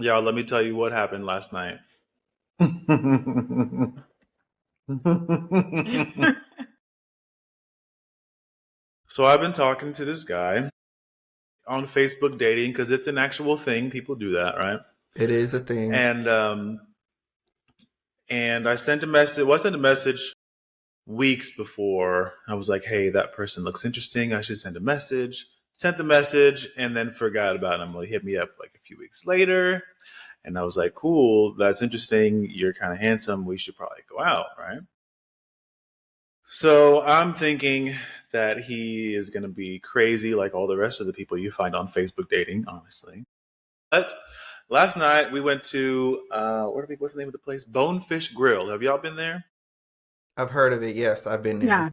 Y'all, let me tell you what happened last night. So I've been talking to this guy on Facebook dating because it's an actual thing. People do that, right? It is a thing. And and I sent a message. Well, I sent a message weeks before. I was like, "Hey, that person looks interesting. I should send a message." Sent the message and then forgot about him. Well, he hit me up like a few weeks later, and I was like, "Cool, that's interesting. You're kind of handsome. We should probably go out, right?" So I'm thinking that he is going to be crazy like all the rest of the people you find on Facebook dating, honestly. But last night we went to what's the name of the place? Bonefish Grill. Have y'all been there? I've heard of it. Yes, I've been there. Yeah.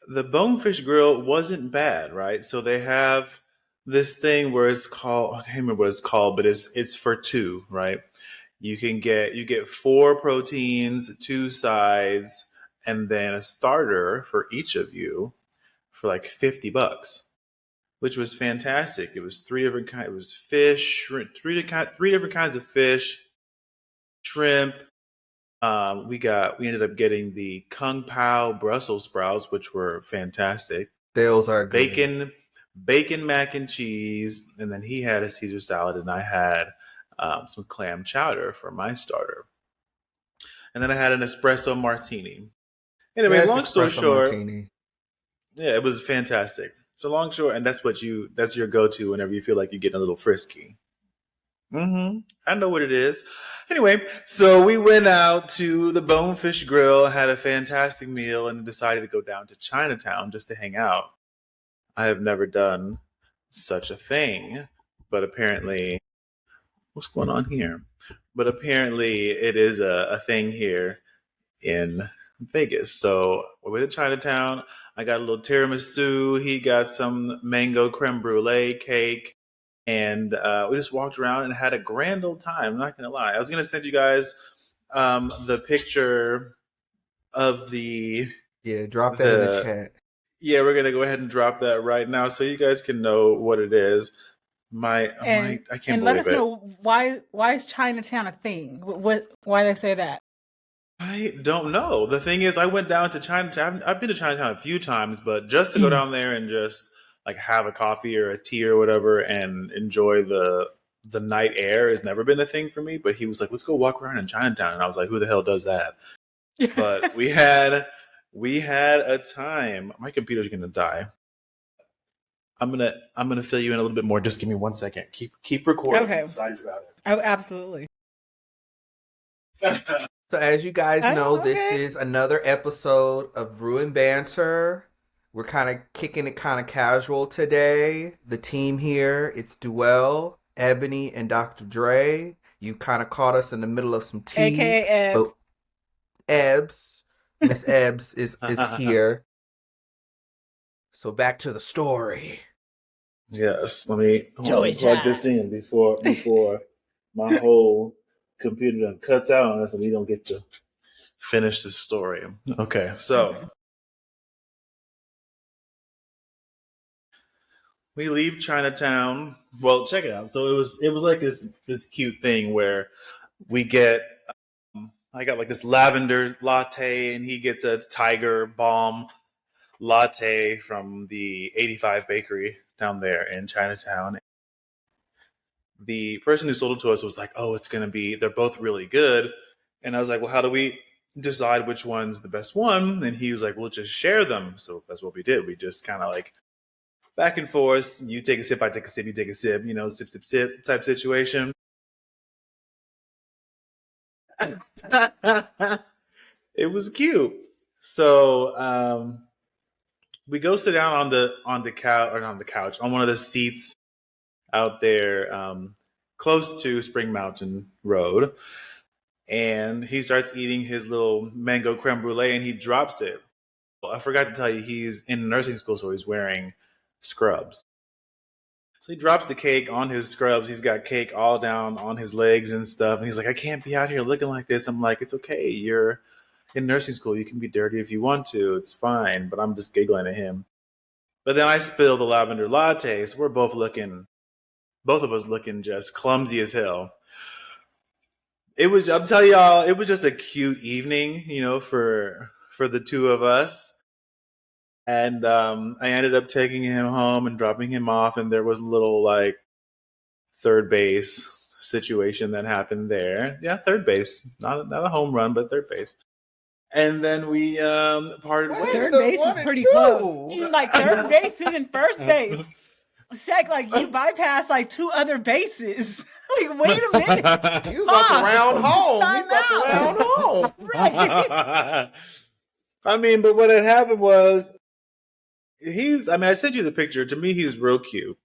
The Bonefish Grill wasn't bad, right? So they have this thing where it's called, I can't remember what it's called, but it's for two, right? You get four proteins, two sides, and then a starter for each of you for like $50, which was fantastic. It was three different kinds. It was fish, three different kinds of fish, shrimp. We ended up getting the Kung Pao Brussels sprouts, which were fantastic. Those are good. Bacon mac and cheese, and then he had a Caesar salad, and I had some clam chowder for my starter, and then I had an espresso martini. Anyway, Yes, long story espresso short, martini. yeah, it was fantastic. So long short, and that's your go to whenever you feel like you're getting a little frisky. I know what it is. Anyway, so we went out to the Bonefish Grill, had a fantastic meal, and decided to go down to Chinatown just to hang out. I have never done such a thing, but apparently, what's going on here? But apparently, it is a thing here in Vegas. So we went to Chinatown. I got a little tiramisu. He got some mango creme brulee cake. And we just walked around and had a grand old time. I'm not going to lie. I was going to send you guys the picture of Yeah, drop that in the the. chat. Yeah, we're going to go ahead and drop that right now so you guys can know what it is. And I can't let believe us it. know why is Chinatown a thing? Why they say that? I don't know. The thing is, I went down to Chinatown. I've been to Chinatown a few times, but just to go Mm. down there and just like have a coffee or a tea or whatever and enjoy the night air has never been a thing for me. But he was like, "Let's go walk around in Chinatown," and I was like, "Who the hell does that?" But we had a time. My computer's gonna die. I'm gonna fill you in a little bit more. Just give me 1 second. Keep recording. I'm Okay. excited about Oh, absolutely. it. So, as you guys know, Oh, this okay. is another episode of Brew and Banter. We're kind of kicking it kind of casual today. The team here, it's Duell, Ebony, and Dr. Dray. You kind of caught us in the middle of some tea, AKA but Ebs. Miss Ebbs is here. So back to the story. Yes, let me Joey plug time. this in before my whole computer done cuts out on us and we don't get to finish the story. Okay, so Okay. we leave Chinatown. Well, check it out. So it was like this cute thing where we get I got like this lavender latte and he gets a tiger balm latte from the 85 bakery down there in Chinatown. The person who sold it to us was like, "Oh, it's gonna be. They're both really good." And I was like, "Well, how do we decide which one's the best one?" And he was like, "We'll just share them." So that's what we did. We just kind of like back and forth. You take a sip, I take a sip, you take a sip. Sip, sip, sip type situation. It was cute. So we go sit down on the couch or on the couch on one of the seats out there close to Spring Mountain Road. And he starts eating his little mango creme brulee and he drops it. Well, I forgot to tell you, he's in nursing school, so he's wearing scrubs. So he drops the cake on his scrubs. He's got cake all down on his legs and stuff. And he's like, "I can't be out here looking like this." I'm like, "It's okay. You're in nursing school. You can be dirty if you want to. It's fine." But I'm just giggling at him. But then I spill the lavender latte. So we're both of us looking just clumsy as hell. it was. I'm telling y'all, it was just a cute evening, for the two of us. And I ended up taking him home and dropping him off, and there was a little like third base situation that happened there. Yeah, third base, not a home run, but third base. And then we parted What happened Third ways. to base is one and pretty close. two? You like third base and first base. Sec, like you bypassed like two other bases. Like, wait a minute. You about to round home. You Time about to out. round home. Right. I mean, but what had happened was I sent you the picture. To me, he's real cute.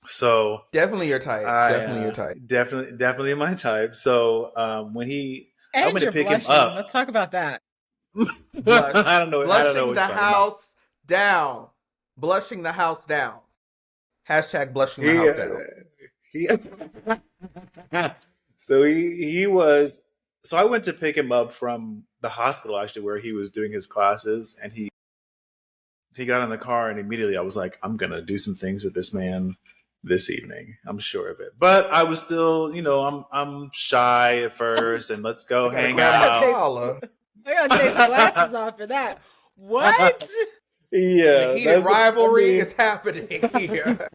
So Definitely your type. Definitely your type. Definitely my type. So when I And went to you're pick him blushing. up. Let's talk about that. Blush. I don't know. Blushing what the you're talking about. house down. Blushing the house down. Hashtag blushing the house down. So he was. So I went to pick him up from the hospital, actually, where he was doing his classes, and he got in the car, and immediately I was like, I'm gonna do some things with this man this evening. I'm sure of it. But I was still, I'm shy at first, and let's go hang out. Holla. I gotta take the glasses off for that. What? Yeah, The heated rivalry is happening here.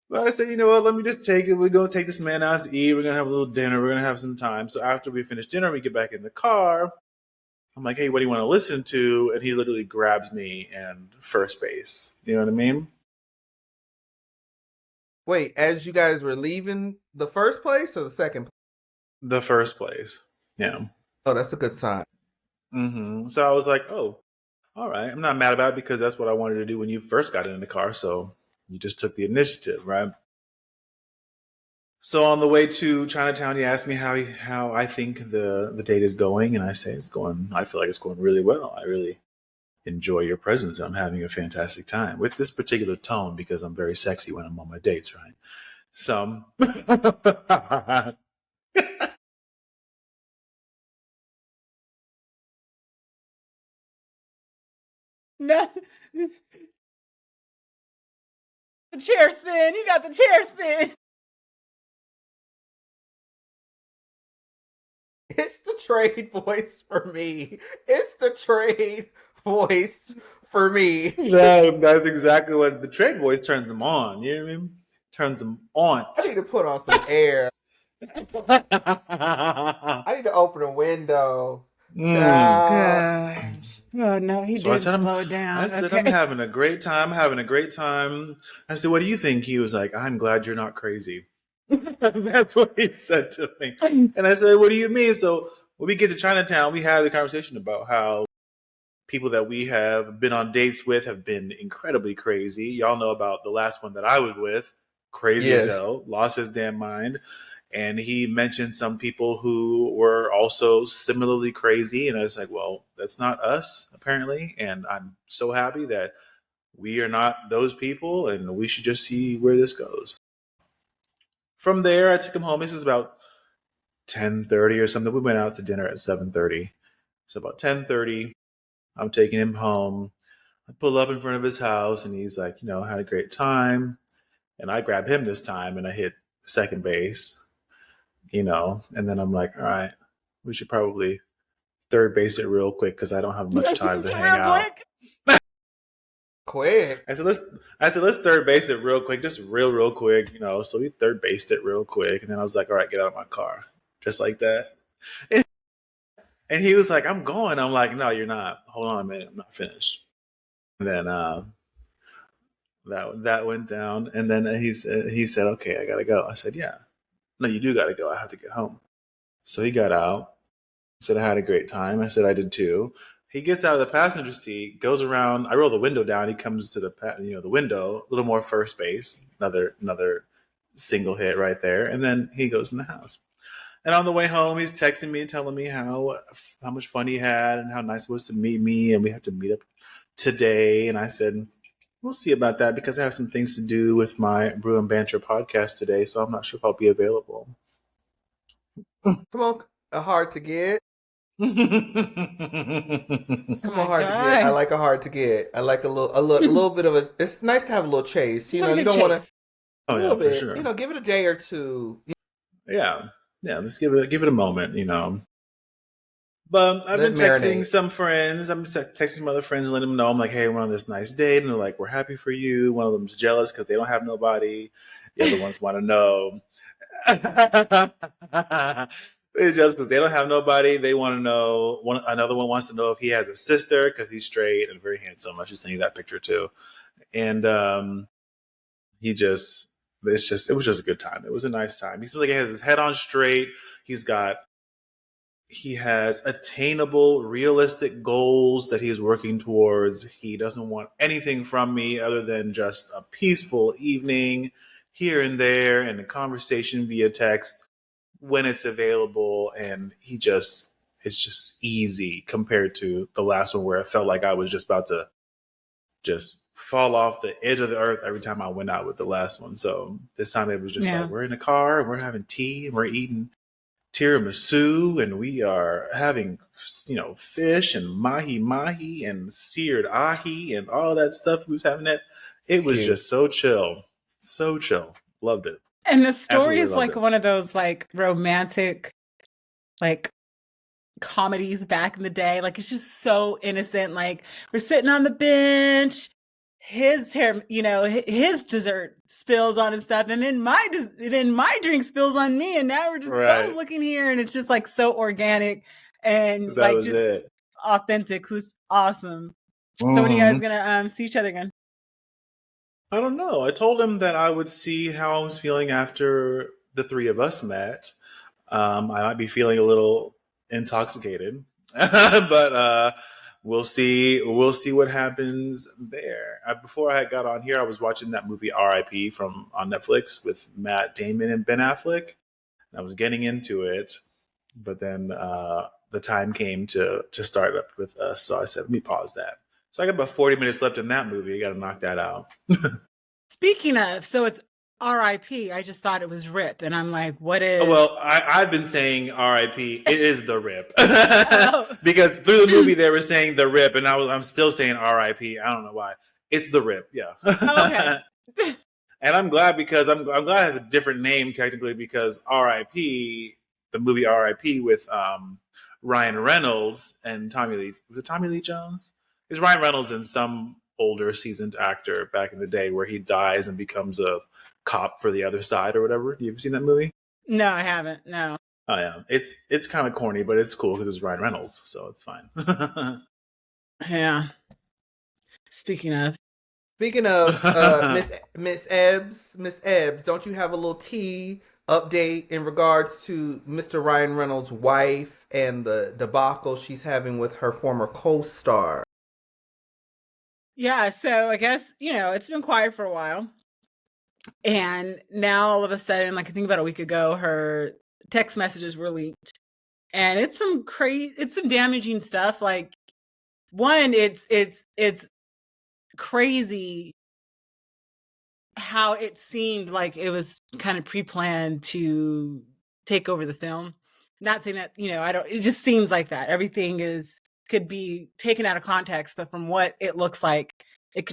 But I said, you know what? Let me just take it. We're gonna take this man out to eat. We're gonna have a little dinner. We're gonna have some time. So after we finish dinner, we get back in the car. I'm like, hey, what do you want to listen to? And he literally grabs me and first base. You know what I mean? Wait, as you guys were leaving the first place or the second place? The first place. Yeah. Oh, that's a good sign. So I was like, oh, all right. I'm not mad about it because that's what I wanted to do when you first got in the car. So you just took the initiative, right? So on the way to Chinatown, he asked me how I think the date is going, and I say I feel like it's going really well. I really enjoy your presence. I'm having a fantastic time with this particular tone because I'm very sexy when I'm on my dates, right? So No. The chair spin. You got the chair spin. It's the trade voice for me. It's the trade voice for me. that's exactly what the trade voice turns them on. You know what I mean? Turns them on. I need to put on some air. I need to open a window. Gosh. Oh no, he So I did said, slow it down. I said, Okay. I'm having a great time. I said, what do you think? He was like, I'm glad you're not crazy. That's what he said to me. And I said, what do you mean? So when we get to Chinatown, we have the conversation about how people that we have been on dates with have been incredibly crazy. Y'all know about the last one that I was with. Crazy as hell. Lost his damn mind. And he mentioned some people who were also similarly crazy. And I was like, well, that's not us, apparently. And I'm so happy that we are not those people. And we should just see where this goes. From there, I took him home. This was about 10:30 or something. We went out to dinner at 7:30. So about 10:30, I'm taking him home. I pull up in front of his house, and he's like, had a great time. And I grab him this time, and I hit second base. And then I'm like, all right, we should probably third base it real quick because I don't have much time to hang out. Quick. I said let's third base it real quick, just real quick, So we third based it real quick, and then I was like, all right, get out of my car, just like that. And he was like, I'm going. I'm like, no, you're not. Hold on a minute, I'm not finished. And then that went down, and then he said, okay, I gotta go. I said, yeah. No, you do got to go. I have to get home. So he got out. Said I had a great time. I said I did too. He gets out of the passenger seat, goes around. I roll the window down. He comes to the window, a little more first base. Another single hit right there, and then he goes in the house. And on the way home, he's texting me and telling me how much fun he had and how nice it was to meet me, and we have to meet up today. And I said, we'll see about that because I have some things to do with my Brew and Banter podcast today, so I'm not sure if I'll be available. Come on, hard to get. Come on, hard to get. I like a hard to get. I like a little bit of a. It's nice to have a little chase. You don't want to. Oh yeah, for sure. Give it a day or two. Yeah, yeah. Let's give it a moment, you know. But I've Let been it texting marinate. some friends. I'm texting some other friends and letting them know I'm like, hey, we're on this nice date, and they're like, we're happy for you. One of them's jealous because they don't have nobody. The other ones want to know. It's just because they don't have nobody. They want to know. Another one wants to know if he has a sister because he's straight and very handsome. I should send you that picture too. And he just, it was just a good time. It was a nice time. He seems like he has his head on straight. He's got he has attainable, realistic goals that he is working towards. He doesn't want anything from me other than just a peaceful evening here and there and a conversation via text when it's available. And it's just easy compared to the last one where I felt like I was just about to just fall off the edge of the earth every time I went out with the last one. So this time it was just like, Yeah. we're in the car and we're having tea and we're eating tiramisu and we are having fish and mahi mahi and seared ahi and all that stuff. Who's having that? It was Cute. just so chill, so chill. Loved it. And the story Absolutely is loved like it. one of those like romantic, like comedies back in the day. Like it's just so innocent. Like we're sitting on the bench, his dessert spills on and stuff, and then my drink spills on me, and now we're just both Right. looking here, and it's just like so organic and That like was just it. authentic. Who's awesome. So when are you guys Hmm. gonna see each other again? I don't know. I told him that I would see how I was feeling after the three of us met. I might be feeling a little intoxicated, but we'll see. We'll see what happens there. Before I got on here, I was watching that movie R.I.P. from on Netflix with Matt Damon and Ben Affleck. And I was getting into it, but then the time came to start up with us, so I said, "Let me pause that." So I got about 40 minutes left in that movie. I got to knock that out. Speaking of, so it's R.I.P. I just thought it was RIP, and I'm like, what is? Well, I've been saying R.I.P. It is the rip Oh, because through the movie they were saying the rip, and I'm still saying R.I.P. I don't know why. It's the rip, yeah. okay. And I'm glad because I'm glad it has a different name technically because R.I.P. the movie R.I.P. with Ryan Reynolds and Tommy Lee. Was it Tommy Lee Jones? Is Ryan Reynolds and some older seasoned actor back in the day where he dies and becomes a cop for the other side or whatever? You ever seen that movie? No, I haven't. No. Oh yeah, it's kind of corny, but it's cool because it's Ryan Reynolds, so it's fine. Yeah. Speaking of, Speaking of Miss Ebbs, don't you have a little tea update in regards to Mr. Ryan Reynolds' wife and the debacle she's having with her former co-star? yeah. So I guess it's been quiet for a while, and now all of a sudden, like I think about a week ago, her text messages were leaked, and it's some damaging stuff. Like one, it's crazy how it seemed like it was kind of pre-planned to take over the film. Not saying that, I don't it just seems like that. Everything is could be taken out of context, but from what it looks like, it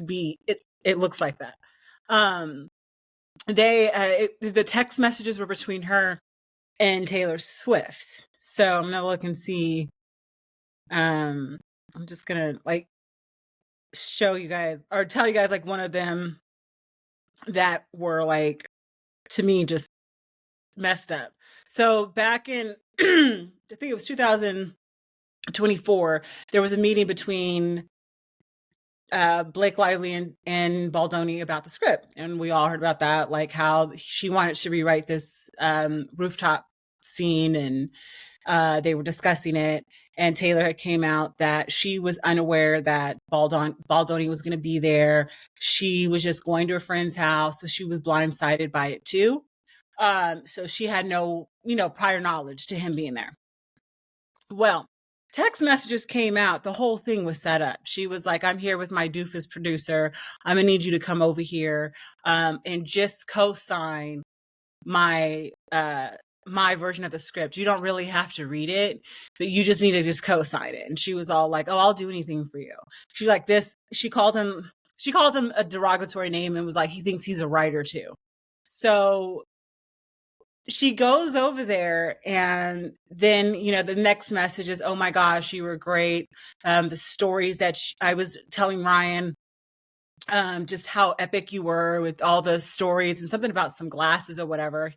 looks like that. Um the text messages were between her and Taylor Swift. So I'm gonna look and see. I'm just gonna like show you guys or tell you guys like one of them that were like to me just messed up. So back in I think it was 2024, there was a meeting between Blake Lively and Baldoni about the script, and we all heard about that, like how she wanted to rewrite this rooftop scene, and they were discussing it. And Taylor had came out that she was unaware that Baldoni was going to be there. She was just going to a friend's house, so she was blindsided by it too. So she had no, prior knowledge to him being there. Well, text messages came out. The whole thing was set up. She was like, I'm here with my doofus producer. I'm going to need you to come over here and just co-sign my my version of the script. You don't really have to read it, but you just need to just co-sign it. And she was all like, oh, I'll do anything for you. She's like this. She called him a derogatory name and was like, he thinks he's a writer too. So she goes over there, and then the next message is, "Oh my gosh, you were great." The stories that I was telling Ryan, just how epic you were with all the stories, and something about some glasses or whatever.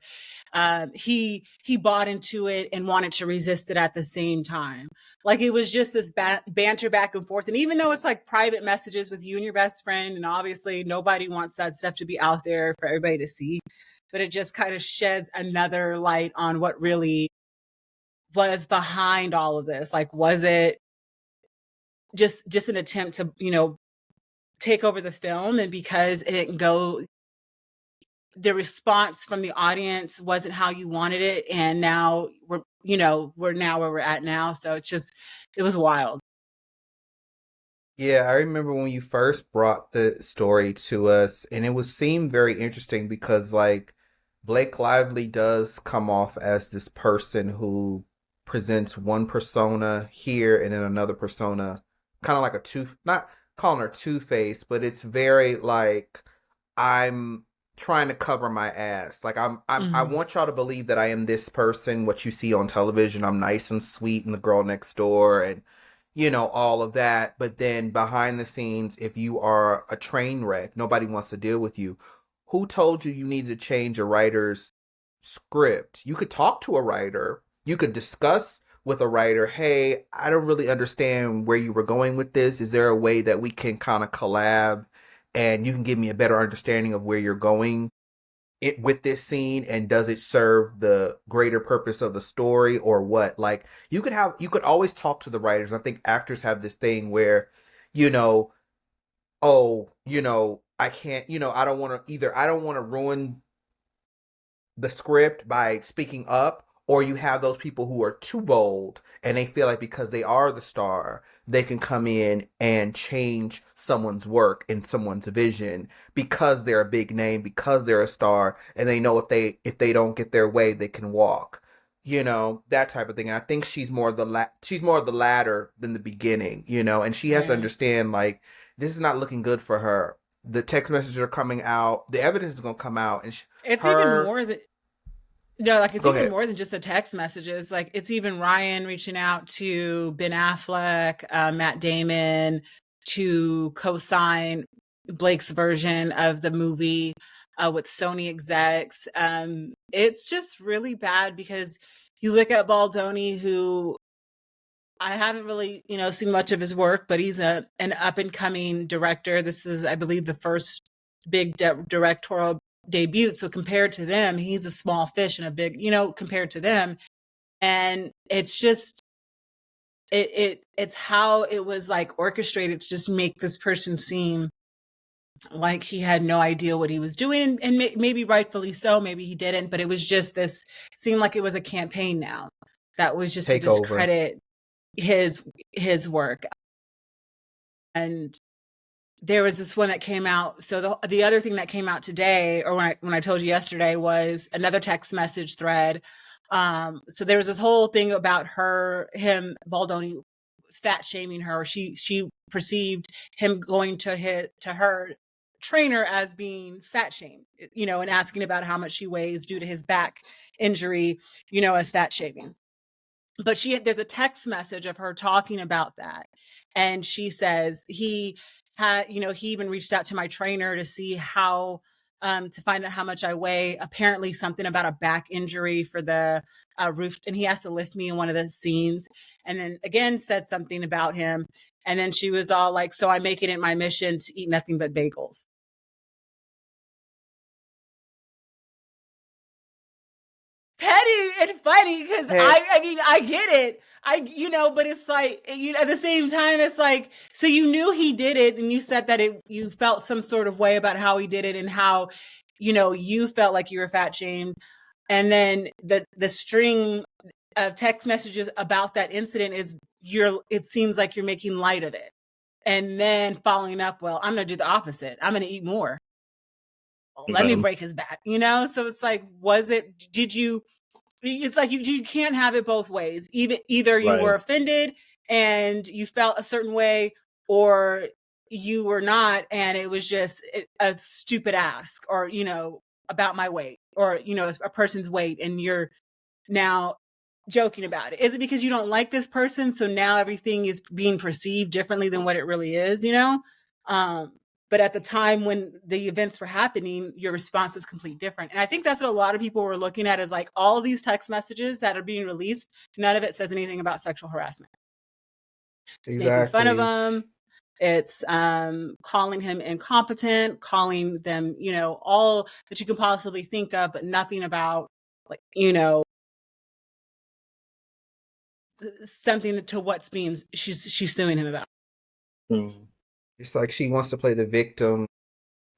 He bought into it and wanted to resist it at the same time. Like, it was just this banter back and forth. And even though it's like private messages with you and your best friend, and obviously nobody wants that stuff to be out there for everybody to see, but it just kind of sheds another light on what really was behind all of this. Like, was it just an attempt to take over the film, and because it didn't go, the response from the audience wasn't how you wanted it, and now we're now where we're at now. So it was wild. Yeah, I remember when you first brought the story to us, and it seemed very interesting because, like, Blake Lively does come off as this person who presents one persona here and then another persona, kind of like not calling her Two-Face, but it's very like, I'm trying to cover my ass. Like, I want y'all to believe that I am this person, what you see on television. I'm nice and sweet and the girl next door and all of that. But then behind the scenes, if you are a train wreck, nobody wants to deal with you. Who told you needed to change a writer's script? You could talk to a writer. You could discuss with a writer, hey, I don't really understand where you were going with this. Is there a way that we can kind of collab and you can give me a better understanding of where you're going with this scene, and does it serve the greater purpose of the story or what? Like, you could always talk to the writers. I think actors have this thing where, I can't, I don't want to ruin the script by speaking up, or you have those people who are too bold and they feel like because they are the star, they can come in and change someone's work and someone's vision because they're a big name, because they're a star, and they know if they don't get their way, they can walk. That type of thing. And I think she's more of the latter than the beginning, and she has to understand, like, this is not looking good for her. The text messages are coming out. The evidence is going to come out, and it's even more than it's even ahead. more than just the text messages. Like, it's even Ryan reaching out to Ben Affleck, Matt Damon, to co-sign Blake's version of the movie with Sony execs. It's just really bad because you look at Baldoni, who I haven't really, seen much of his work, but he's an up and coming director. This is, I believe, the first big directorial debut. So compared to them, he's a small fish and a big, compared to them. And it's just, it's how it was like orchestrated to just make this person seem like he had no idea what he was doing, and maybe rightfully so, maybe he didn't, but it was just this, seemed like it was a campaign now that was just to discredit his work. And there was this one that came out. So the other thing that came out today, or when I told you yesterday, was another text message thread. So there was this whole thing about Baldoni fat shaming her. She perceived him going to her trainer as being fat shamed, and asking about how much she weighs due to his back injury, as fat shaming. But there's a text message of her talking about that. And she says he even reached out to my trainer to see how, to find out how much I weigh, apparently something about a back injury for the roof. And he has to lift me in one of the scenes. And then again, said something about him. And then she was all like, so I make it my mission to eat nothing but bagels. Petty and funny, because I mean, I get it. But it's like, at the same time, it's like, so you knew he did it, and you said that you felt some sort of way about how he did it, and how, you felt like you were fat shamed. And then the string of text messages about that incident is it seems like you're making light of it. And then following up, well, I'm going to do the opposite. I'm going to eat more. Let me break his back, So it's like, it's like you can't have it both ways. Either you were offended and you felt a certain way, or you were not, and it was just a stupid ask, or, about my weight. or, you know, a person's weight, and you're now joking about it? Is it because you don't like this person, so now everything is being perceived differently than what it really is, you know? But at the time when the events were happening, your response was completely different. And I think that's what a lot of people were looking at, is like all of these text messages that are being released, none of it says anything about sexual harassment. It's making fun of Exactly. him. It's calling him incompetent, calling them, you know, all that you can possibly think of, but nothing about, like, you know, something to what's being she's suing him about. Mm. It's like she wants to play the victim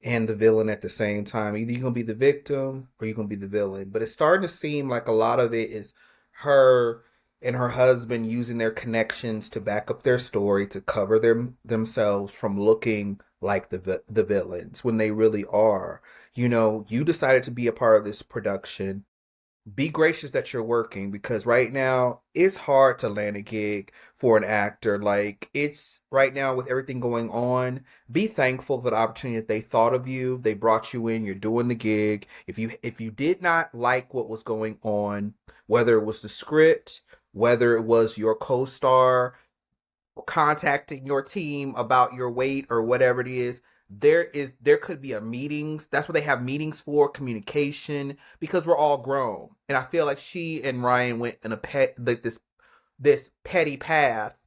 and the villain at the same time. Either you're gonna be the victim or you're gonna be the villain. But it's starting to seem like a lot of it is her and her husband using their connections to back up their story, to cover themselves from looking like the villains when they really are. You know, you decided to be a part of this production. Be gracious that you're working, because right now it's hard to land a gig for an actor. Like, it's right now with everything going on, be thankful for the opportunity that they thought of you, they brought you in, you're doing the gig. If you did not like what was going on, whether it was the script, whether it was your co-star contacting your team about your weight or whatever it is, there could be a meetings. That's what they have meetings for, communication, because we're all grown. And I feel like she and Ryan went in a this petty path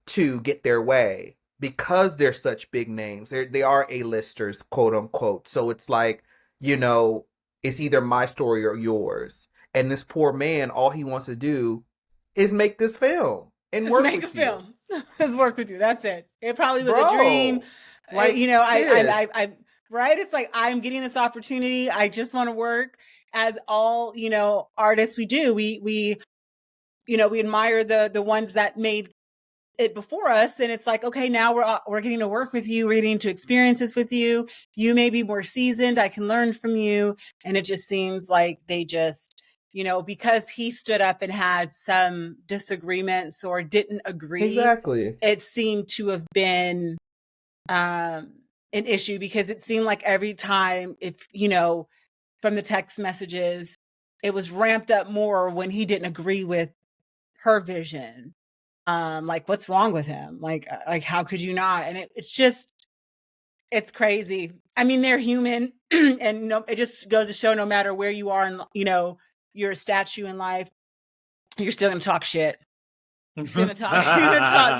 to get their way, because they're such big names. They are A-listers, quote unquote. So it's like, you know, it's either my story or yours. And this poor man, all he wants to do is make this film and Just work make a with you. film. Just work with you. That's it. It probably was a dream. Bro, like, You know, sis. right? It's like, I'm getting this opportunity. I just want to work, as all, you know, artists we do. We you know, we admire the ones that made it before us, and it's like, okay, now we're getting to work with you. We're getting to experiences with you. You may be more seasoned. I can learn from you. And it just seems like they just, you know, because he stood up and had some disagreements or didn't agree, Exactly. it seemed to have been an issue, because it seemed like every time, if, you know, from the text messages, it was ramped up more when he didn't agree with her vision. Like, what's wrong with him? Like how could you not? And it's just, it's crazy. I mean, they're human. And no, it just goes to show, no matter where you are in, you know, your statue in life, you're still gonna talk shit. You're still gonna talk.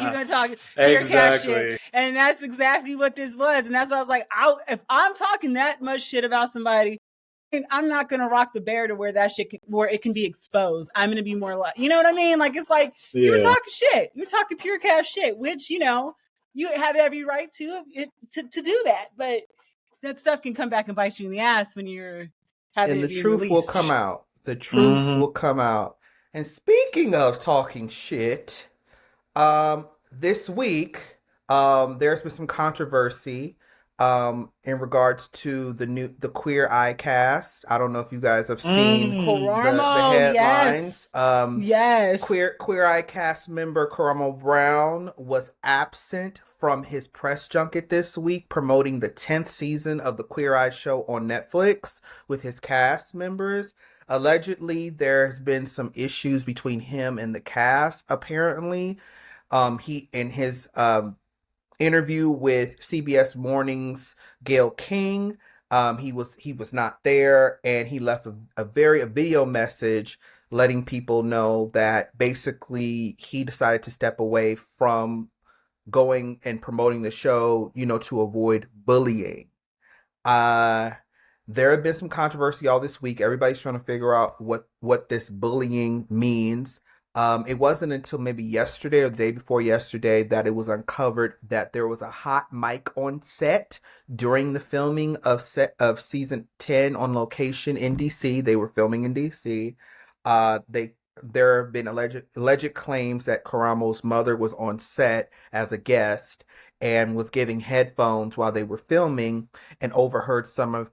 You're gonna talk pure cash shit. Exactly. And that's exactly what this was. And that's why I was like, if I'm talking that much shit about somebody, I'm not gonna rock the bear to where that shit where it can be exposed. I'm gonna be more like, you know what I mean? Like, it's like, you were Yeah. talking shit. You're talking pure cash shit, which, you know, you have every right to do that. But that stuff can come back and bite you in the ass when you're having And the it being truth will come released. out. The truth Hmm. will come out. And speaking of talking shit, this week, there's been some controversy, in regards to the Queer Eye cast. I don't know if you guys have seen Mm. the Karamo, headlines. yes. Yes. Queer Eye cast member Karamo Brown was absent from his press junket this week, promoting the 10th season of the Queer Eye show on Netflix with his cast members. Allegedly, there's been some issues between him and the cast, apparently. He in his interview with CBS Morning's Gayle King, he was not there, and he left a video message letting people know that basically he decided to step away from going and promoting the show, you know, to avoid bullying. Uh there have been some controversy all this week. Everybody's trying to figure out what this bullying means. It wasn't until maybe yesterday or the day before yesterday that it was uncovered that there was a hot mic on set during the filming of season 10 on location in DC. They were filming in DC. There have been alleged claims that Karamo's mother was on set as a guest and was giving headphones while they were filming, and overheard some of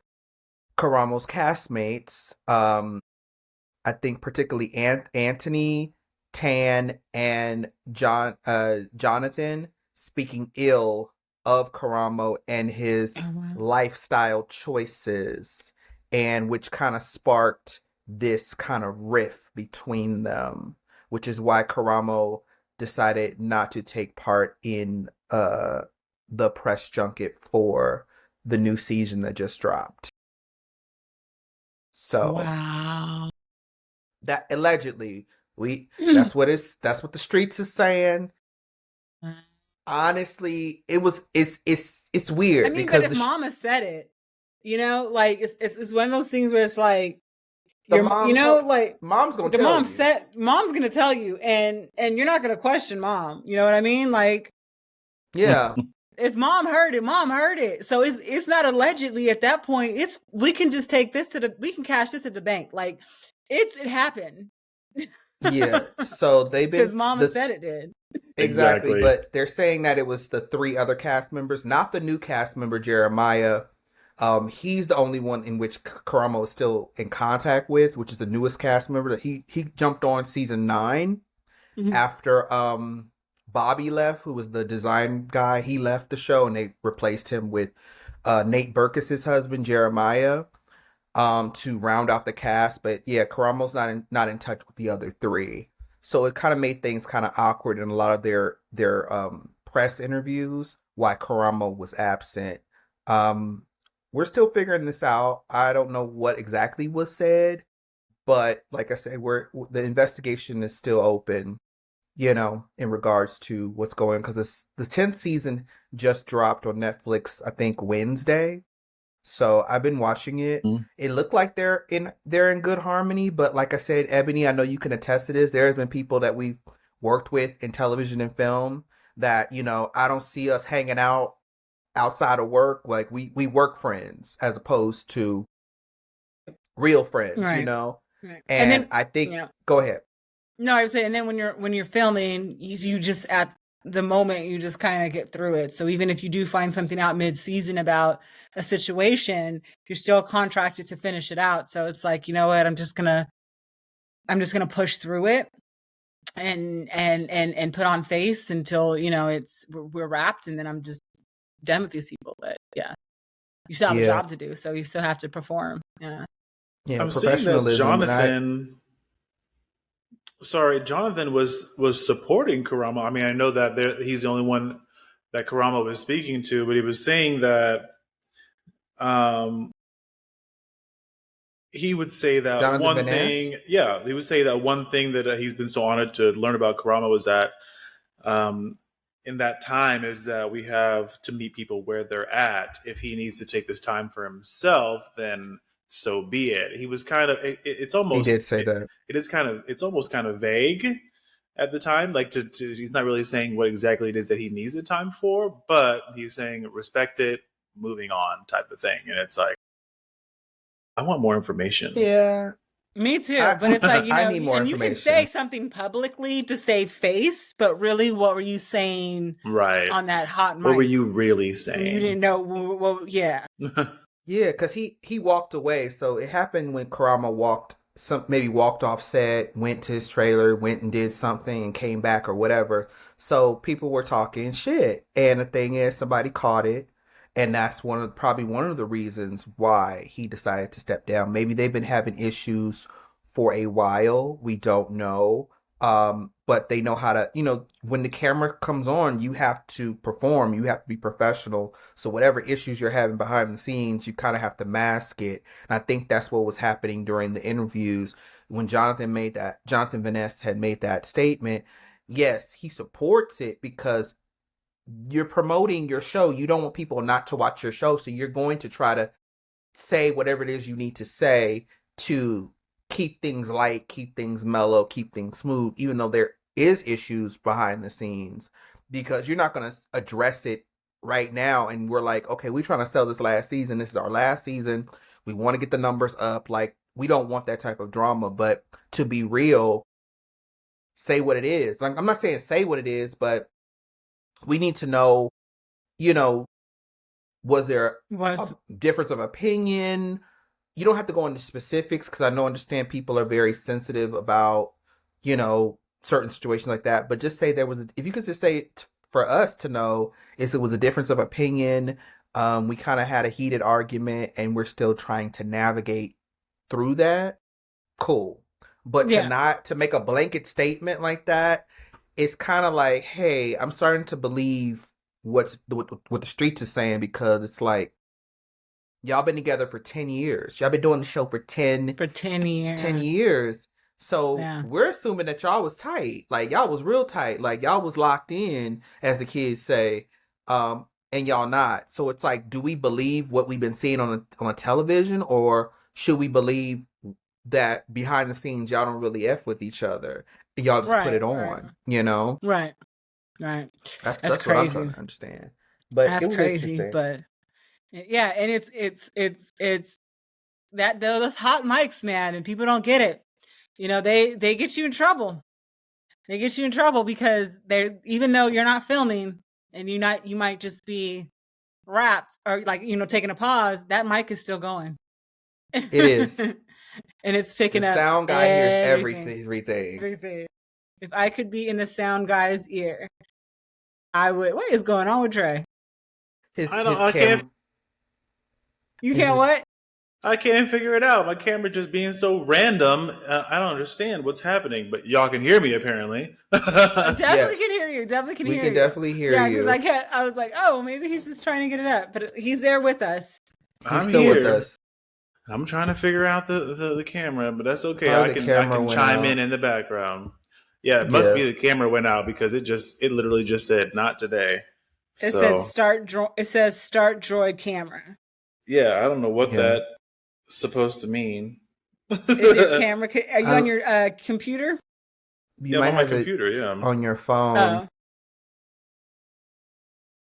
Karamo's castmates, I think particularly Anthony, Tan, and Jonathan, speaking ill of Karamo and his Oh, wow. lifestyle choices. and which kind of sparked this kind of rift between them, which is why Karamo decided not to take part in the press junket for the new season that just dropped. So Wow. that allegedly that's what the streets is saying. Honestly, it's weird. I mean, because but if Mama said it, like it's one of those things where it's like mom's gonna the tell mom you. said mom's gonna tell you, and you're not gonna question mom. You know what I mean? Like, Yeah. if mom heard it. So it's not allegedly at that point. We can just take this we can cash this at the bank. Like, it happened. Yeah. So because Mama said it did. Exactly, but they're saying that it was the 3 other cast members, not the new cast member Jeremiah. He's the only one in which Karamo is still in contact with, which is the newest cast member. That he jumped on season 9 after Bobby left, who was the design guy. He left the show, and they replaced him with Nate Berkus's husband Jeremiah to round out the cast. But yeah, Karamo's not in touch with the other 3. So it kind of made things kind of awkward in a lot of their press interviews, why Karamo was absent. We're still figuring this out. I don't know what exactly was said, but like I said, the investigation is still open, in regards to what's going on, because the 10th season just dropped on Netflix, I think Wednesday. So I've been watching it. It looked like they're in good harmony, but like I said, Ebony, I know you can attest to this. There's been people that we've worked with in television and film that, I don't see us hanging out outside of work. Like we work friends as opposed to real friends, Right. Right. And then I think, go ahead. No, I was saying, and then when you're filming, you just at the moment you just kind of get through it. So even if you do find something out mid-season about a situation, you're still contracted to finish it out. So it's like, you know what, I'm just gonna push through it and put on face until we're wrapped, and then I'm just done with these people. But yeah, you still have a job to do, so you still have to perform. Yeah. Yeah, I'm seeing that Jonathan was supporting Karamo. I mean, I know that he's the only one that Karamo was speaking to, but he was saying that he would say that Jonathan one Van thing. Yeah, he would say that one thing that he's been so honored to learn about Karamo was that in that time is that we have to meet people where they're at. If he needs to take this time for himself, then so be it. He was kind of. It's almost. He did say that. It is kind of. It's almost kind of vague at the time. Like he's not really saying what exactly it is that he needs the time for, but he's saying respect it, moving on, type of thing. And it's like, I want more information. Yeah. Me too, but it's like, I need more information. You can say something publicly to save face, but really, what were you saying on that hot mic? What were you really saying? You didn't know. Well, yeah. Yeah, because he walked away. So it happened when Karamo walked off set, went to his trailer, went and did something and came back or whatever. So people were talking shit. And the thing is, somebody caught it. And that's probably one of the reasons why he decided to step down. Maybe they've been having issues for a while. We don't know. But they know how to, when the camera comes on, you have to perform. You have to be professional. So whatever issues you're having behind the scenes, you kind of have to mask it. And I think that's what was happening during the interviews when Jonathan Van Ness had made that statement. Yes, he supports it because you're promoting your show. You don't want people not to watch your show. So you're going to try to say whatever it is you need to say to keep things light, keep things mellow, keep things smooth, even though there is issues behind the scenes, because you're not going to address it right now. And we're like, okay, we're trying to sell this last season. This is our last season. We want to get the numbers up. Like, we don't want that type of drama, but to be real, say what it is. Like, I'm not saying say what it is, but we need to know, was there a difference of opinion? You don't have to go into specifics because I understand people are very sensitive about, certain situations like that. But just say if you could just say for us to know, it was a difference of opinion. We kind of had a heated argument and we're still trying to navigate through that. Cool. But to make a blanket statement like that, it's kind of like, hey, I'm starting to believe what the streets is saying, because it's like, y'all been together for 10 years. Y'all been doing the show for 10 years. 10 years. So we're assuming that y'all was tight. Like, y'all was real tight. Like, y'all was locked in, as the kids say, and y'all not. So it's like, do we believe what we've been seeing on a television, or should we believe that behind the scenes y'all don't really F with each other? Y'all just put it on, you know? Right. That's crazy. What I'm trying to understand. But that's it was crazy. But yeah, and it's that those hot mics, man, and people don't get it. You know, they get you in trouble. They get you in trouble because they're, even though you're not filming and you might just be wrapped or like, you know, taking a pause, that mic is still going. It is. And it's picking up. The sound guy hears everything. everything. If I could be in the sound guy's ear, I would. What is going on with Dray? I can't. You can't what? I can't figure it out. My camera just being so random. I don't understand what's happening, but y'all can hear me apparently. Definitely can hear you. We can definitely hear you. Yeah, because I was like, oh, maybe he's just trying to get it up, but he's there with us. He's still with us. I'm trying to figure out the camera, but that's okay. I can chime in the background. Yeah, it must be the camera went out, because it literally just said not today. It says start droid camera. Yeah, I don't know what that's supposed to mean. Is your camera? Are you on your computer? You might have my computer. Yeah, on your phone. Oh.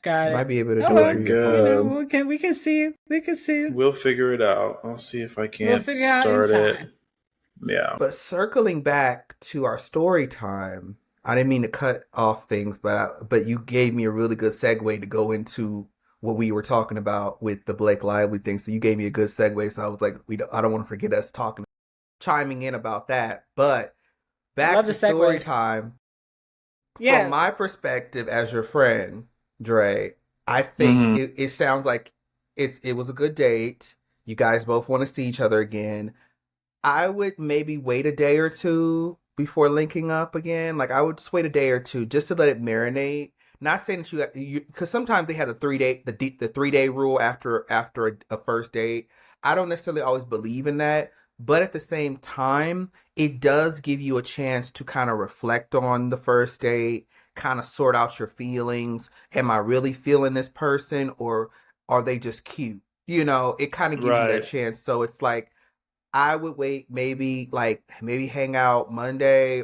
Got it. Might be able to do it. God. We can see you. We can see you. We'll figure it out. I'll see if I can't start it. Yeah. But circling back to our story time, I didn't mean to cut off things, but you gave me a really good segue to go into what we were talking about with the Blake Lively thing. So you gave me a good segue. So I was like, I don't want to forget us chiming in about that. But back to story time. Yeah. From my perspective as your friend, Dray, I think it sounds like it was a good date. You guys both want to see each other again. I would maybe wait a day or two before linking up again. Like, I would just wait a day or two just to let it marinate. Not saying that you because sometimes they have the 3-day rule after a first date. I don't necessarily always believe in that, but at the same time, it does give you a chance to kind of reflect on the first date, kind of sort out your feelings. Am I really feeling this person, or are they just cute? You know, it kind of gives you that chance. So it's like, I would wait, maybe hang out Monday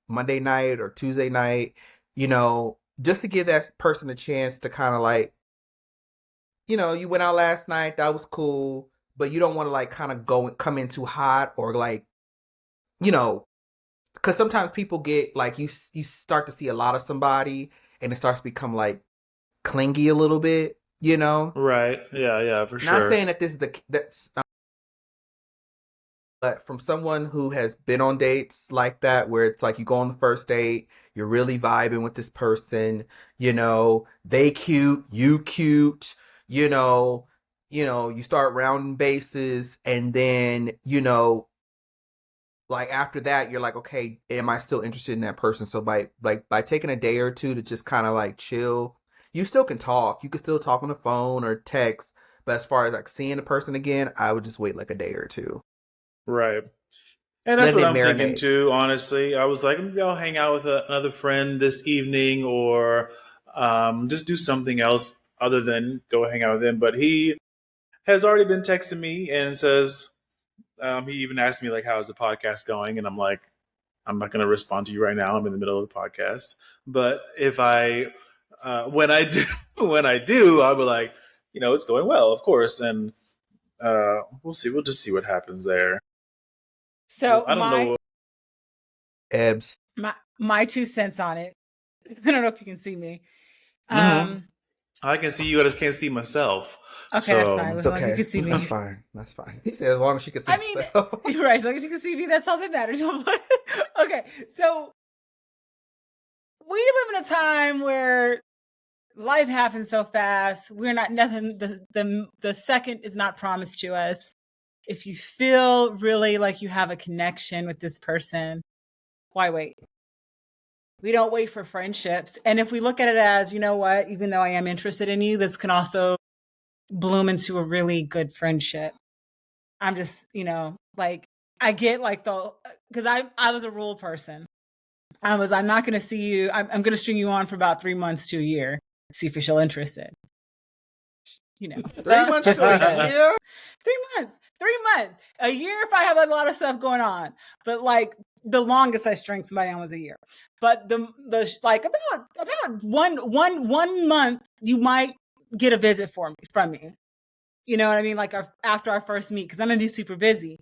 night or Tuesday night, you know, just to give that person a chance to kind of like, you know, you went out last night, that was cool, but you don't want to like kind of come in too hot, or like, you know, because sometimes people get like, you start to see a lot of somebody and it starts to become like clingy a little bit, you know? Right. Yeah, for sure. Not saying that this is but from someone who has been on dates like that, where it's like you go on the first date, you're really vibing with this person, you know, they cute, you cute, you know, you start rounding bases, and then, you know, like after that, you're like, okay, am I still interested in that person? So by taking a day or two to just kind of like chill, you still can talk. You can still talk on the phone or text, but as far as like seeing the person again, I would just wait like a day or two. Right. And that's what I'm thinking too, honestly. I was like, maybe I'll hang out with another friend this evening, or just do something else other than go hang out with him. But he has already been texting me and says, he even asked me like, how's the podcast going? And I'm like, I'm not going to respond to you right now. I'm in the middle of the podcast. But if when I do, I'll be like, you know, it's going well, of course. And we'll see. We'll just see what happens there. So I don't know. Ebs. My 2 cents on it. I don't know if you can see me. I can see you. I just can't see myself. Okay, that's fine. As long as you can see me. That's fine. He said as long as she can see himself. Right, as long as you can see me, that's all that matters. Okay, so we live in a time where life happens so fast. We're not nothing. The second is not promised to us. If you feel really like you have a connection with this person, why wait? We don't wait for friendships. And if we look at it as, you know what, even though I am interested in you, this can also bloom into a really good friendship. I'm just, like, I get like because I was a rule person. I'm not going to see you. I'm going to string you on for about 3 months to a year, see if you're still interested. 3 months to a year? 3 months, a year if I have a lot of stuff going on. But like the longest I string somebody on was a year. But the like about one month, you might get a visit from me. You know what I mean? Like after our first meet, because I'm gonna be super busy.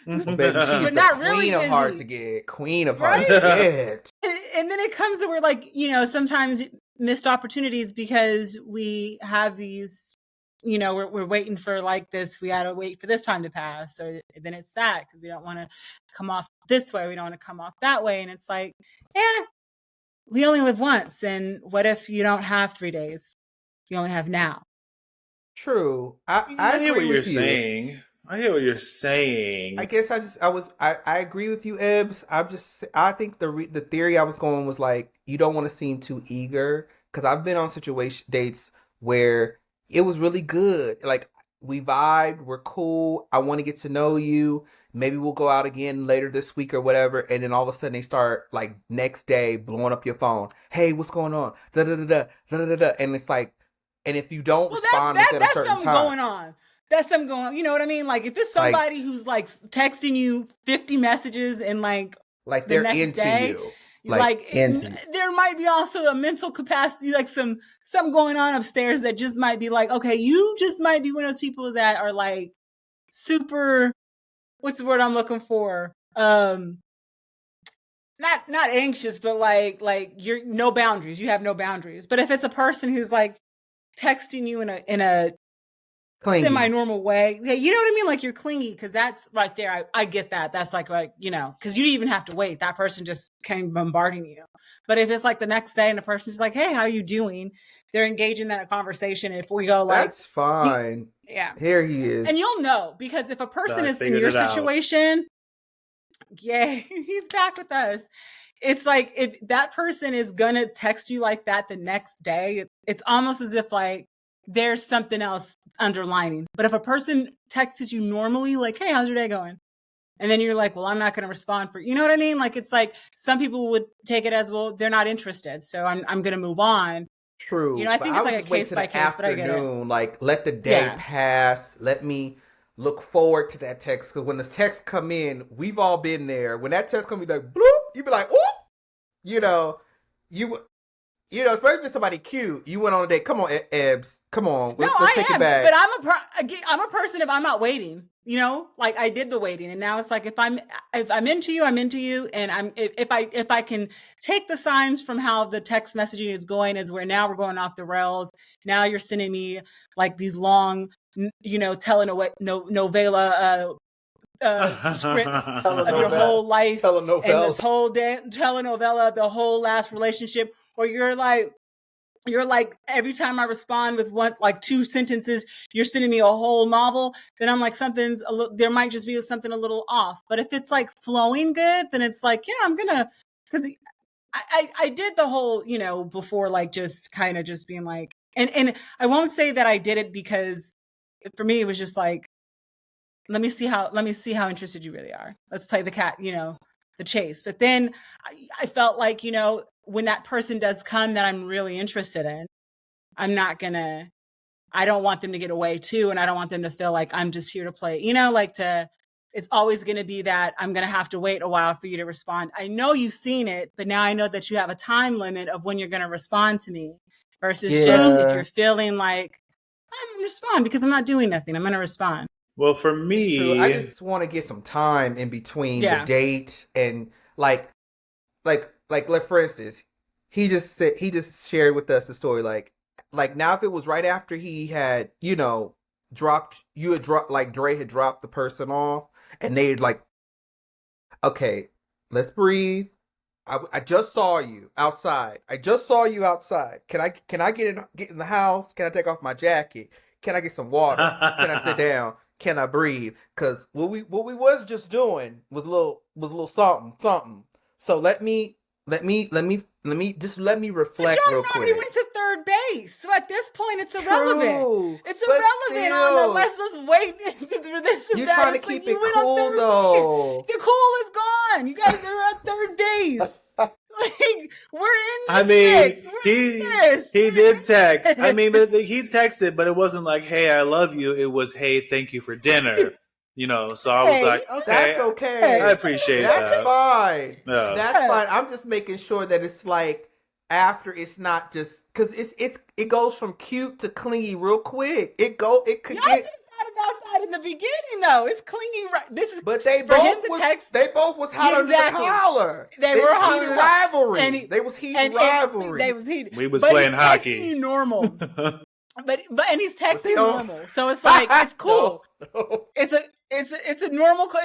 Baby, she's but not the really queen of busy. hard to get. Queen of hard to get. And then it comes to where, like, sometimes missed opportunities because we have these, we're waiting for like this. We got to wait for this time to pass. Or then it's that because we don't want to come off this way. We don't want to come off that way. And it's like, yeah, we only live once. And what if you don't have 3 days? You only have now. True. I hear what agree you're with you. saying. I hear what you're saying. I guess I agree with you, Ebbs. I think the theory I was going was like, you don't want to seem too eager, because I've been on dates where it was really good. Like, we vibed, we're cool. I want to get to know you. Maybe we'll go out again later this week or whatever. And then all of a sudden they start like next day blowing up your phone. Hey, what's going on? Da da da da da da da. And it's like, and if you don't respond within a certain time, going on. That's something going on. You know what I mean? Like, if it's somebody who's like texting you 50 messages and like they're into you. There might be also a mental capacity, like something going on upstairs that just might be like, okay, you just might be one of those people that are like super, what's the word I'm looking for? Not anxious, but like you're no boundaries. You have no boundaries. But if it's a person who's like texting you in a clingy, semi-normal way, yeah, you know what I mean? Like, you're clingy, because that's right there. I get that. That's like, because you didn't even have to wait. That person just came bombarding you. But if it's like the next day and the person's like, hey, how are you doing? They're engaging in that conversation. If we go like, that's fine. Here he is. And you'll know, because if a person is in your situation, he's back with us. It's like, if that person is gonna text you like that the next day, it's almost as if like there's something else underlining. But if a person texts you normally, like, hey, how's your day going? And then you're like, well, I'm not going to respond you know what I mean? Like, it's like, some people would take it as, well, they're not interested, so I'm going to move on. True. I think it's like a case by case, but I get it. Like, let the day pass. Let me look forward to that text. Because when the text come in, we've all been there. When that text come, be like, bloop, you be like, oop, especially if it's somebody cute, you went on a date. Come on, Ebbs. Come on. Let's take it back. But I'm a person, if I'm not waiting, like, I did the waiting, and now it's like, if I'm into you, I'm into you. And if I can take the signs from how the text messaging is going, is where now we're going off the rails. Now you're sending me like these long, telenovela scripts of your whole life, and this whole telenovela, the whole last relationship, or you're like, every time I respond with like 2 sentences, you're sending me a whole novel. Then I'm like, there might just be something a little off. But if it's like flowing good, then it's like, yeah, I'm gonna, because I did the whole, before, like, just kind of just being like, and I won't say that I did it, because for me it was just like, let me see how interested you really are. Let's play the cat, the chase. But then I felt like, when that person does come that I'm really interested in, I don't want them to get away too. And I don't want them to feel like I'm just here to play, it's always going to be that I'm going to have to wait a while for you to respond. I know you've seen it, but now I know that you have a time limit of when you're going to respond to me, versus just if you're feeling like, I'm going to respond because I'm not doing nothing, I'm going to respond. Well, for me, I just want to get some time in between the date, and like, for instance, he just shared with us a story. Like now, if it was right after he had, Dray had dropped the person off, and they had like, okay, let's breathe. I just saw you outside. I just saw you outside. Can I get in the house? Can I take off my jacket? Can I get some water? Can I sit down? Can I breathe? Cause what we was just doing was a little something. So let me reflect But real Jordan already quick. went to third base, so at this point, it's irrelevant. True, It's but irrelevant on still, the let's wait for this and you're that. trying to It's like keep you it went on cool third though. base. The cool is gone. You guys are at third base. Like we're in this I mean, mix. We're in this. he did text. I mean, but Yes. he texted, but it wasn't like, "Hey, I love you." It was, "Hey, thank you for dinner." So I was like, Hey, "Okay, That's I okay. appreciate That's that." fine. Yeah. That's fine. I'm just making sure that it's like after it's not just because it goes from cute to clingy real quick. It could Y'all get. just thought about that in the beginning, though. It's clingy. This is But they for him both to was text. they both was hot Exactly. under the collar. They They were was hot heated under the- rivalry. and he- They was heated and rivalry. they was heated. We was But playing he's hockey. texting you normal. But and he's But they texting don't- normal, so it's like it's cool. No. It's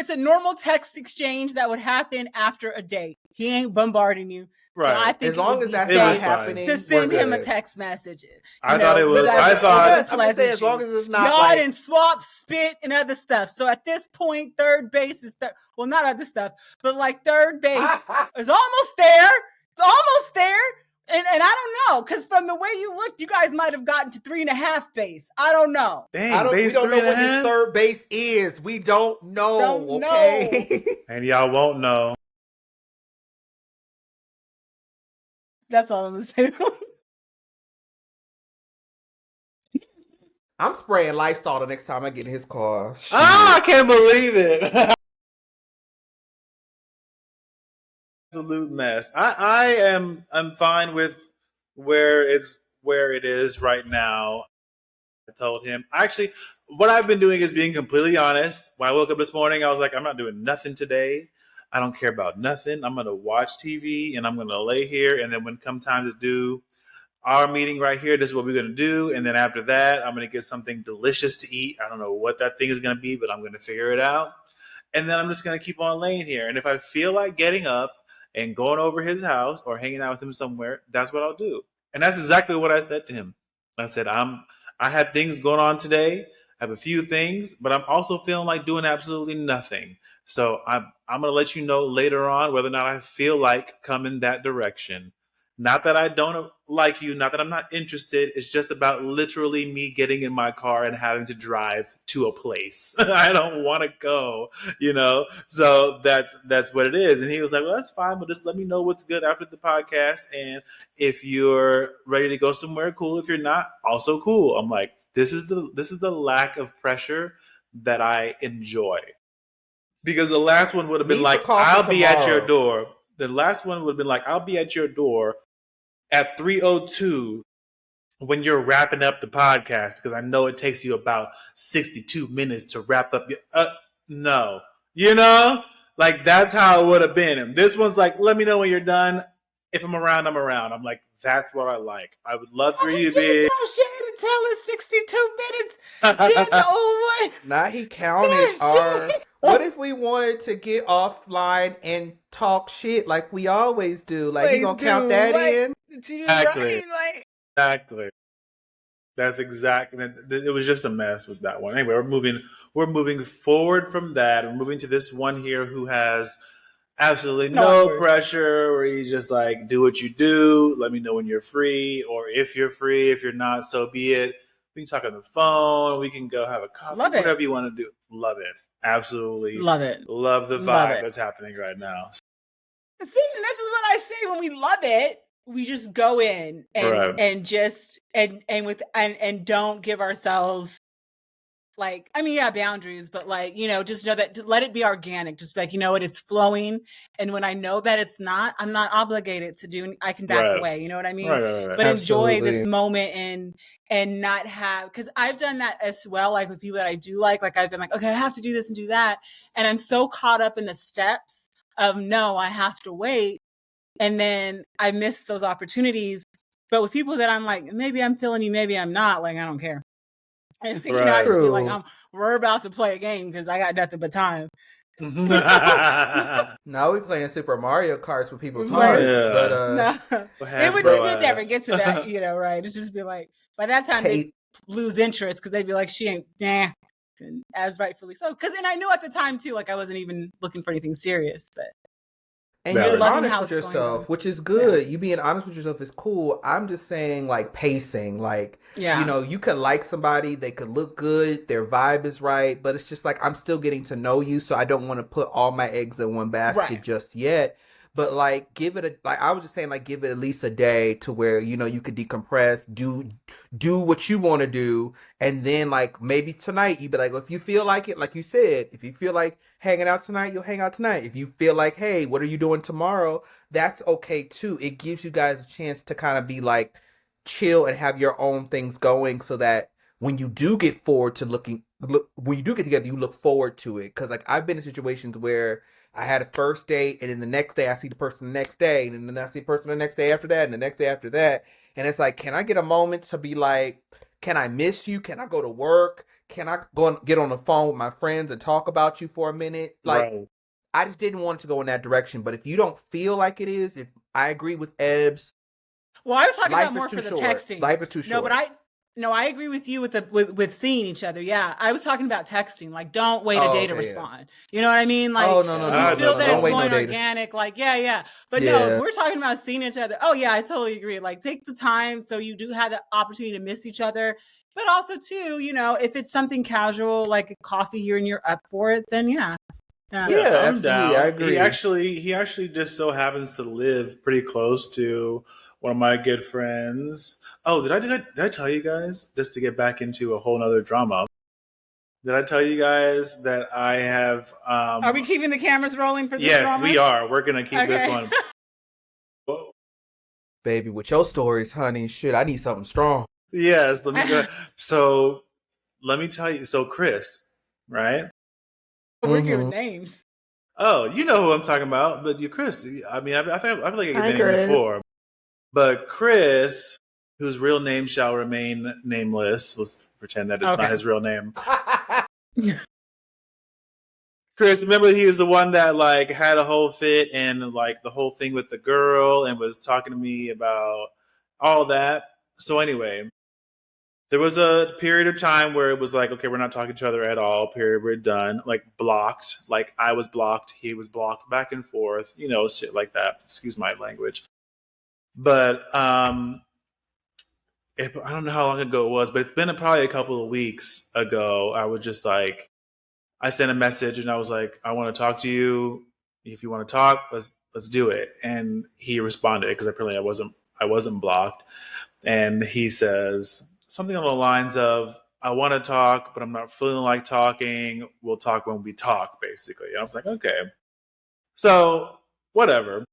a normal text exchange that would happen after a date. He ain't bombarding you, so I Right. think As it long would as be that's It not was safe fine. happening, to send we're him a good. text message. I thought it So was. that I would thought. I'm just saying, as long as it's not y'all like didn't swap spit and other stuff. So at this point, third base is well, not other stuff, but like third base is almost there. It's almost there. And I don't know, because from the way you looked, you guys might have gotten to 3.5 base. I don't know. Dang, we base don't know three and a what this half? third base is. We don't know. Don't know. Okay. And y'all won't know. That's all I'm gonna say. I'm spraying Lysol the next time I get in his car. Shit. I can't believe it. Absolute mess. I'm fine with where it is right now. I told him. Actually, what I've been doing is being completely honest. When I woke up this morning, I was like, I'm not doing nothing today. I don't care about nothing. I'm gonna watch TV and I'm gonna lay here. And then when come time to do our meeting right here, this is what we're gonna do. And then after that, I'm gonna get something delicious to eat. I don't know what that thing is gonna be, but I'm gonna figure it out. And then I'm just gonna keep on laying here. And if I feel like getting up and going over his house or hanging out with him somewhere, that's what I'll do. And that's exactly what I said to him. I said, I had things going on today. I have a few things, but I'm also feeling like doing absolutely nothing. So I'm gonna let you know later on whether or not I feel like coming that direction. Not that I don't like you, not that I'm not interested. It's just about literally me getting in my car and having to drive to a place. I don't want to go. So that's what it is. And he was like, "Well, that's fine, but just let me know what's good after the podcast. And if you're ready to go somewhere, cool. If you're not, also cool." I'm like, this is the lack of pressure that I enjoy. Because the last one would have been Meet like, for coffee "I'll be at your tomorrow." door." The last one would have been like, "I'll be at your door at 3:02 when you're wrapping up the podcast, because I know it takes you about 62 minutes to wrap up your no. Like that's how it would have been. And this one's like, "Let me know when you're done. If I'm around, I'm around." I'm like, that's what I like. I would love for you to be. Tell Shannon tell us 62 minutes. Then the old one. Nah, he counted our. What if we wanted to get offline and talk shit like we always do? Like he gonna count that in? Exactly. Right? Exactly. That's exactly. It was just a mess with that one. Anyway, We're moving forward from that. We're moving to this one here who has absolutely no Awkward. pressure. Where you just like do what you do. Let me know when you're free, or if you're free. If you're not, so be it. We can talk on the phone. We can go have a coffee. Love it. Whatever you want to do. Love it. Absolutely Love it. love the Love vibe it. that's happening right now. See, and this is what I say when we love it. We just go in and Right. and just and don't give ourselves like, I mean, yeah, boundaries, but like, just know that to let it be organic. Just like, you know what, it's flowing. And when I know that it's not, I'm not obligated to do, I can back Right. away. You know what I mean? Right. But enjoy Absolutely. this moment and not have, because I've done that as well, like with people that I do like I've been like, okay, I have to do this and do that. And I'm so caught up in the steps of no, I have to wait. And then I miss those opportunities. But with people that I'm like, maybe I'm feeling you, maybe I'm not, like, I don't care. And I just be like, True. we're about to play a game because I got nothing but time. Now we playing Super Mario Karts with people's Right. hearts, but No, it would never ass. get to that, right? It's just be like, by that time they hey, lose interest because they'd be like, she ain't, nah, and as rightfully so. Because, and I knew at the time too, like I wasn't even looking for anything serious, but and Valid. you're loving honest how with it's going, yourself, though. which is good. You being honest with yourself is cool. I'm just saying, like, pacing. Like, Yeah. you know, you could like somebody, they could look good, their vibe is right, but it's just like I'm still getting to know you, so I don't want to put all my eggs in one basket Right. just yet. But like, give it I was just saying, like, give it at least a day to where, you know, you could decompress, do what you want to do, and then like maybe tonight you be like, if you feel like it, like you said, if you feel like hanging out tonight, you'll hang out tonight. If you feel like, hey, what are you doing tomorrow? That's okay too. It gives you guys a chance to kind of be like chill and have your own things going, so that when you do get forward to when you do get together, you look forward to it. Because like I've been in situations where I had a first date, and then the next day I see the person the next day, and then I see the person the next day after that, and the next day after that. And it's like, can I get a moment to be like, can I miss you? Can I go to work? Can I go and get on the phone with my friends and talk about you for a minute? Like, Right. I just didn't want it to go in that direction. But if you don't feel like it is, if I agree with Ebbs, Well, I was talking life about more is too for the short. texting. Life is too short. No, I agree with you with seeing each other. Yeah, I was talking about texting. Like, don't wait a day to okay, respond. You know what I mean? Like, oh no, no, if no, you feel no, that no. it's wait no going day. organic, like, yeah. But no, if Yeah. we're talking about seeing each other, oh yeah, I totally agree. Like, take the time so you do have the opportunity to miss each other. But also too, if it's something casual like a coffee here and you're up for it, then yeah. Yeah, I'm absolutely. down. I agree. He actually just so happens to live pretty close to one of my good friends. Oh, did I tell you guys, just to get back into a whole nother drama? Did I tell you guys that I have? Are we keeping the cameras rolling for this Yes, drama? we are. We're gonna keep this Okay. one. Whoa. Baby, with your stories, honey, shit, I need something strong. Yes, let me go. So let me tell you. So Chris, right? We're giving names. Oh, you know who I'm talking about, but you, Chris. I mean, I feel like I Hi, gave the name Chris. before, but Chris, whose real name shall remain nameless, let's pretend that it's Okay. not his real name. Yeah. Chris, remember he was the one that like had a whole fit and like the whole thing with the girl and was talking to me about all that. So anyway, there was a period of time where it was like, okay, we're not talking to each other at all. Period. We're done. Like blocked. Like I was blocked. He was blocked. Back and forth. Shit like that. Excuse my language. But I don't know how long ago it was, but it's been probably a couple of weeks ago. I was just like, I sent a message and I was like, I want to talk to you. If you want to talk, let's do it. And he responded because apparently I wasn't blocked. And he says something along the lines of, I want to talk, but I'm not feeling like talking. We'll talk when we talk, basically. And I was like, okay. So, whatever.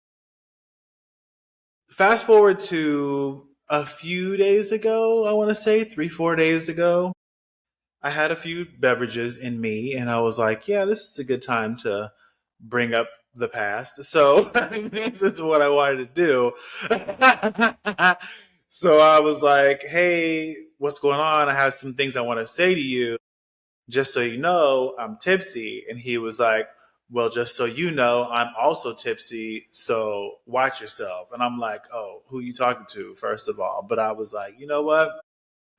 Fast forward to a few days ago, I want to say 3-4 days ago. I had a few beverages in me, and I was like, yeah, this is a good time to bring up the past. So, this is what I wanted to do. So I was like, hey, what's going on? I have some things I want to say to you. Just so you know, I'm tipsy. And he was like, well, just so you know, I'm also tipsy. So watch yourself. And I'm like, oh, who you talking to, first of all? But I was like, you know what?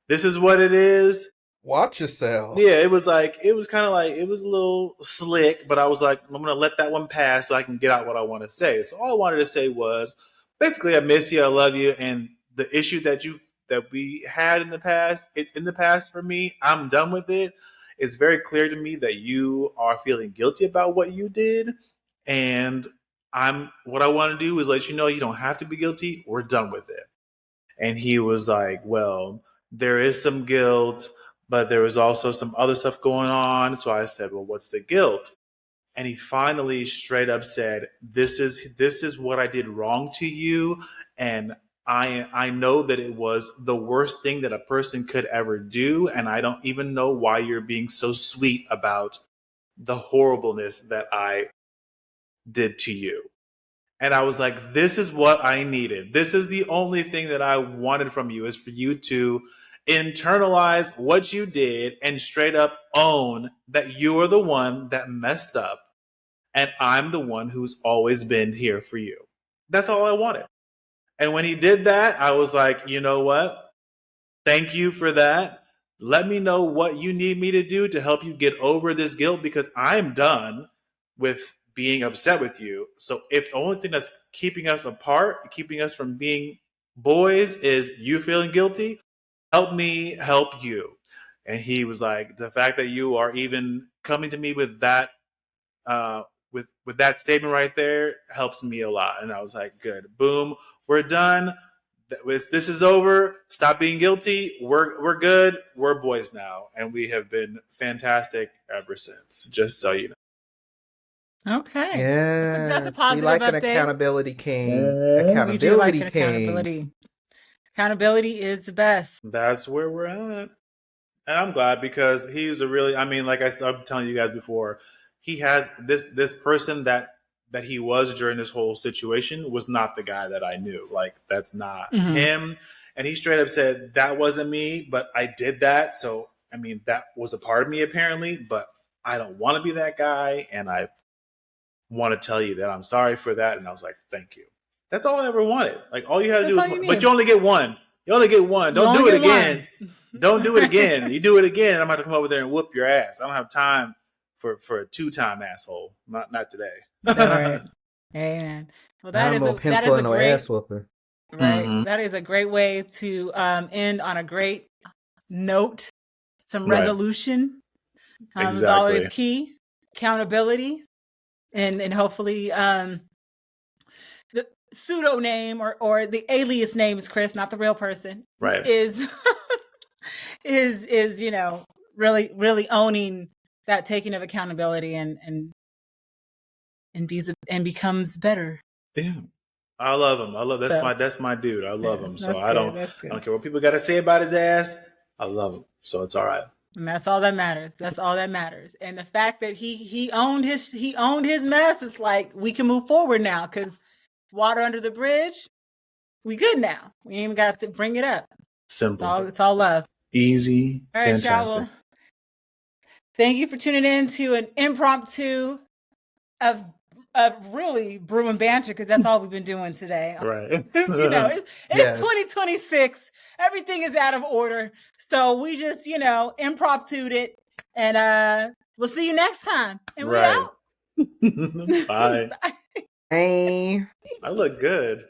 This is what it is. Watch yourself. Yeah, it was kind of like, it was a little slick, but I was like, I'm going to let that one pass so I can get out what I want to say. So all I wanted to say was basically, I miss you. I love you. And the issue that we had in the past, it's in the past for me. I'm done with it. It's very clear to me that you are feeling guilty about what you did. And what I want to do is let you know you don't have to be guilty. We're done with it. And he was like, well, there is some guilt, but there was also some other stuff going on. So I said, well, what's the guilt? And he finally straight up said, this is what I did wrong to you. And I know that it was the worst thing that a person could ever do. And I don't even know why you're being so sweet about the horribleness that I did to you. And I was like, this is what I needed. This is the only thing that I wanted from you, is for you to internalize what you did and straight up own that you are the one that messed up and I'm the one who's always been here for you. That's all I wanted. And when he did that, I was like, you know what? Thank you for that. Let me know what you need me to do to help you get over this guilt, because I'm done with being upset with you. So if the only thing that's keeping us apart, keeping us from being boys, is you feeling guilty, help me help you. And he was like, the fact that you are even coming to me with that uh, with that statement right there helps me a lot. And I was like, good, boom, we're done. This is over. Stop being guilty. We're good. We're boys now, and we have been fantastic ever since. Just so you know. Okay. Yes, That's a we positive like an update. accountability king. We do like Accountability an king. accountability. Accountability is the best. That's where we're at. And I'm glad, because he's a really, I mean, like I'm telling you guys before, he has this person that he was during this whole situation was not the guy that I knew. Like, that's not him. And he straight up said, that wasn't me, but I did that. So, I mean, that was a part of me apparently, but I don't want to be that guy. And I want to tell you that I'm sorry for that. And I was like, thank you. That's all I ever wanted. Like, all you had to do was, but you only get one. You only get one. Don't do it again. Don't do it again. You do it again, and I'm going to come over there and whoop your ass. I don't have time for a 2-time asshole. Not today. All right. Amen. Well, that is a great ass whooping. Right. Mm-hmm. That is a great way to end on a great note. Some resolution is always key. Accountability, and hopefully the pseudo name or the alias name is Chris, not the real person. Right. Is is really owning that taking of accountability and becomes better. Yeah. I love him. That's my dude. I love him. So I don't care what people got to say about his ass. I love him. So it's all right. And that's all that matters. That's all that matters. And the fact that he owned his mess, is like, we can move forward now, because water under the bridge, we good now. We ain't even got to bring it up. Simple. It's all love. Easy. All right, fantastic. Well, thank you for tuning in to an impromptu of really Brew and Banter, because that's all we've been doing today. Right. It's 2026. Everything is out of order. So we just, impromptu'd it. And we'll see you next time. And we're out. Bye. Bye. Hey. I look good.